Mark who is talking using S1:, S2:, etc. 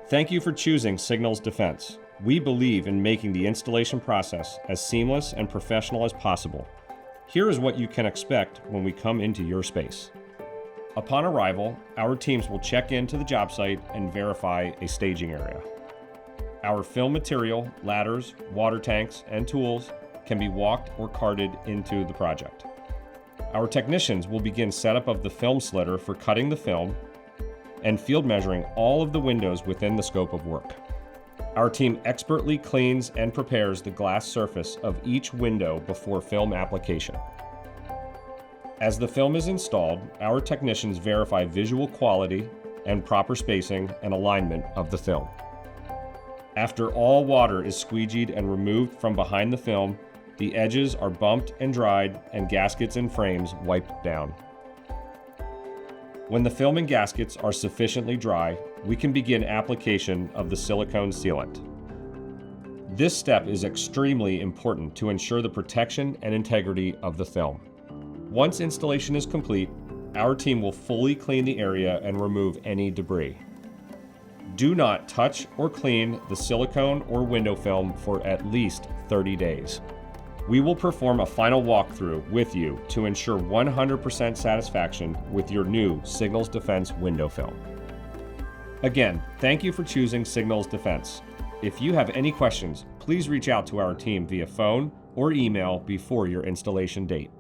S1: Thank you for choosing Signals Defense. We believe in making the installation process as seamless and professional as possible. Here is what you can expect when we come into your space. Upon arrival, our teams will check into the job site and verify a staging area. Our film material, ladders, water tanks, and tools can be walked or carted into the project. Our technicians will begin setup of the film slitter for cutting the film and field measuring all of the windows within the scope of work. Our team expertly cleans and prepares the glass surface of each window before film application. As the film is installed, our technicians verify visual quality and proper spacing and alignment of the film. After all water is squeegeed and removed from behind the film, the edges are bumped and dried and gaskets and frames wiped down. When the film and gaskets are sufficiently dry, we can begin application of the silicone sealant. This step is extremely important to ensure the protection and integrity of the film. Once installation is complete, our team will fully clean the area and remove any debris. Do not touch or clean the silicone or window film for at least 30 days. We will perform a final walkthrough with you to ensure 100% satisfaction with your new Signals Defense window film. Again, thank you for choosing Signals Defense. If you have any questions, please reach out to our team via phone or email before your installation date.